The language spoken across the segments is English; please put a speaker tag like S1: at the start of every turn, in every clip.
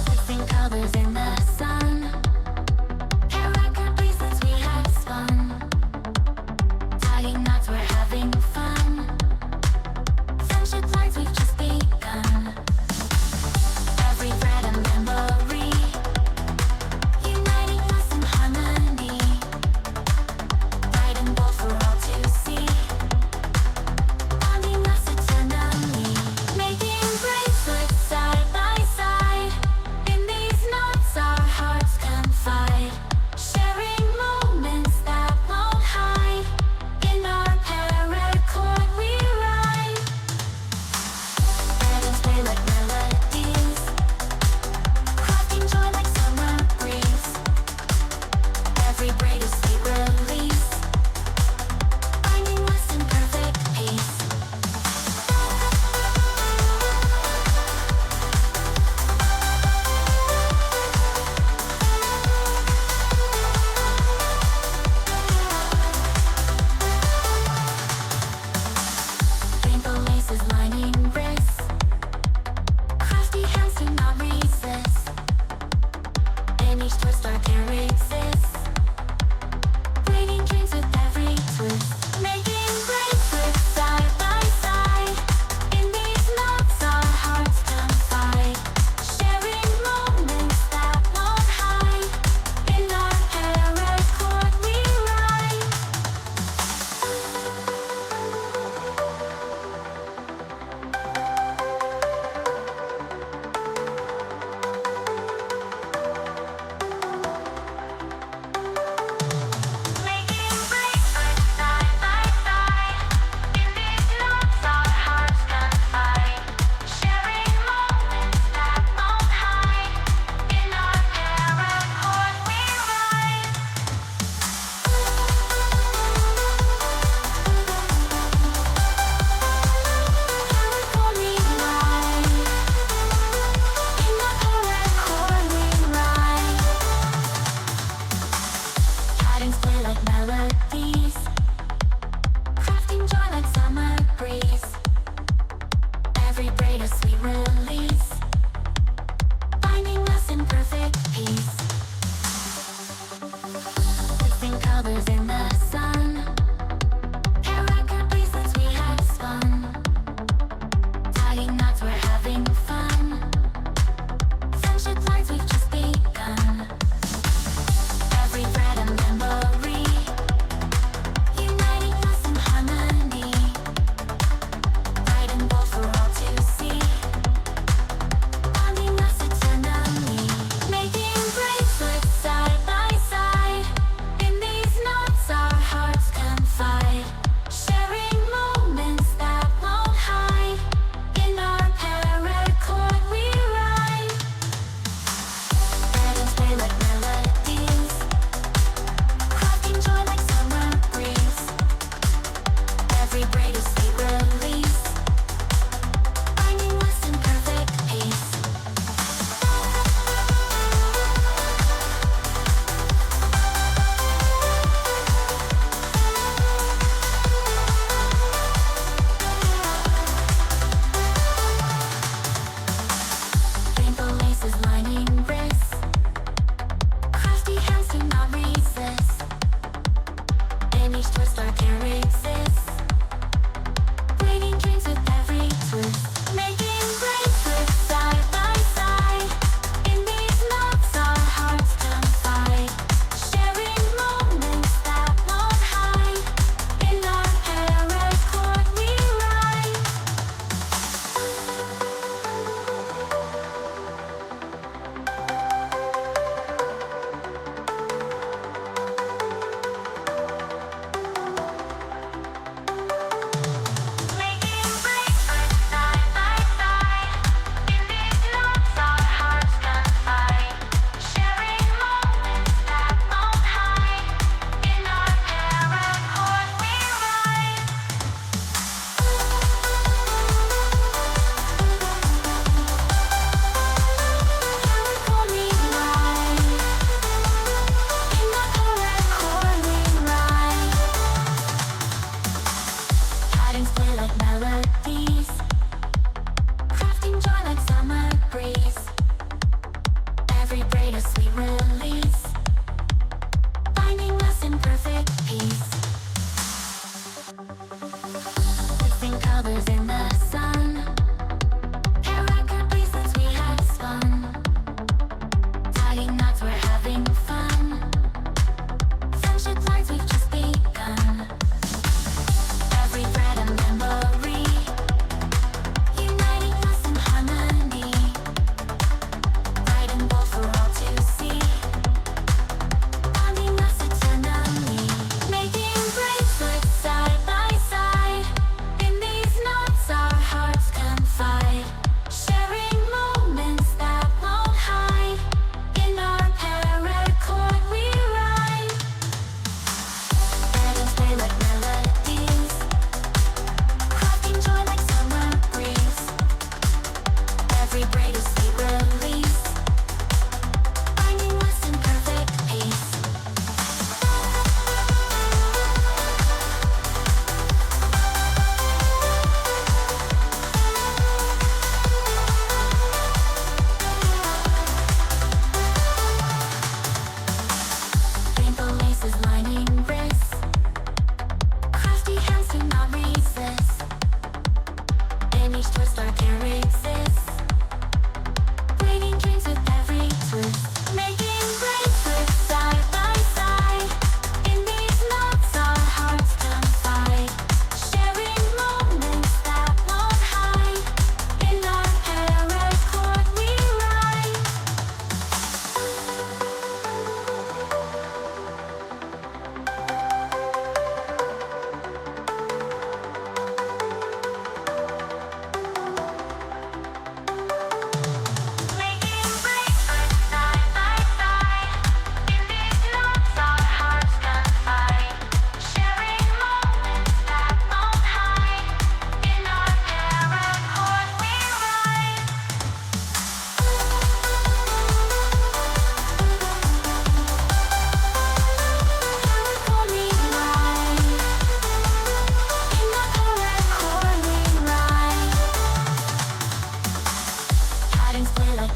S1: Mixing colors in the sun. Paracord bracelets, we have spun. Tying knots, we're having fun. Friendship lines, we've just begun. Every thread a memory, uniting us in harmony. Bright and bold for all to see, bonding us eternally. Making bracelets side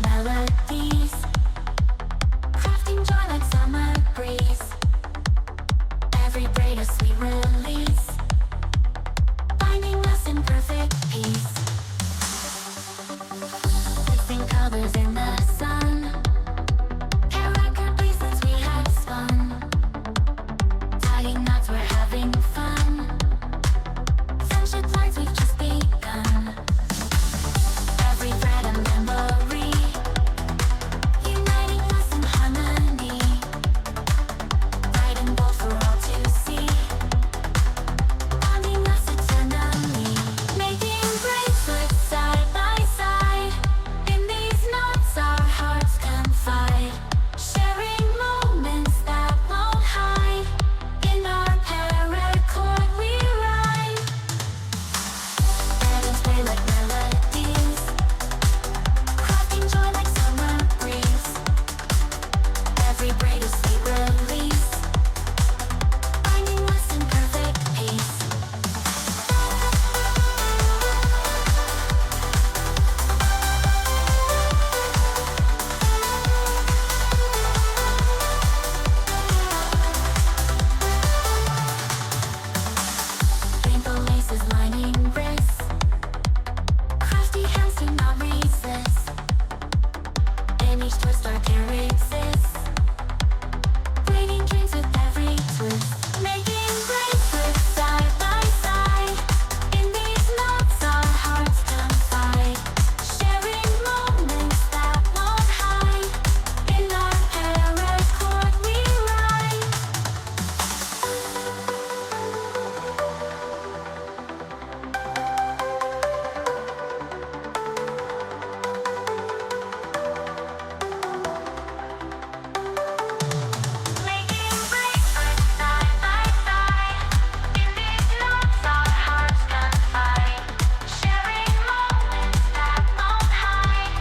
S1: like melodies, crafting joy like summer breeze. Every braid a sweet release, finding us in perfect peace. Mixing colors in the sun, Paracord bracelets we had spun. Tying knots, we're having fun. Friendship lines, we've just begun. Every thread a memory, uniting us in harmony. Bright and bold for all to see, bonding us eternally. Making bracelets side by side, in these knots our hearts confide. Sharing moments that won't hide, in our paracord we ride. Patterns play like melodies, crafting joy like summer breeze. Every braid a sweet release, finding us in perfect peace. Rainbow laces lining wrists, crafty hands do not resist. In each twist our care exists, braiding dreams with every twist. Making bracelets side by side, in these knots our hearts confide. Sharing moments that won't hide, in our paracord we ride. Making bracelets side by side, in these knots our hearts confide. Sharing moments that won't hide,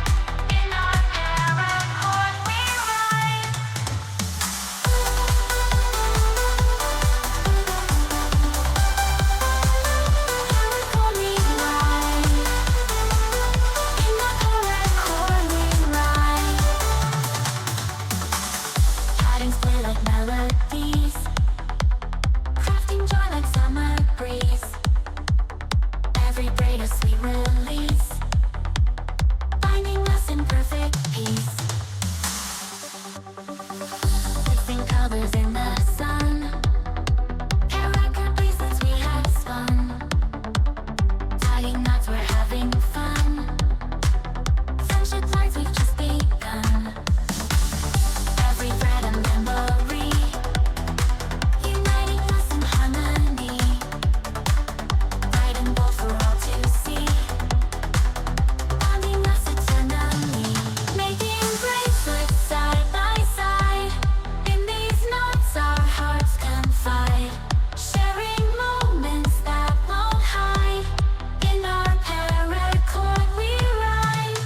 S1: in our paracord we ride. Paracord we ride, in our paracord we ride. Patterns play like melodies, crafting joy like summer breeze. Every braid a sweet release, finding us in perfect peace. Mixing colors in the sun, Paracord bracelets we had spun. Tying knots, we're having fun. Friendship lines, we've just begun. Every thread a memory, uniting us in harmony. Bright and bold for all to see, bonding us eternally. Making bracelets side by side, in these knots our hearts confide. Sharing moments that won't hide, in our paracord we ride.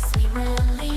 S1: as we release.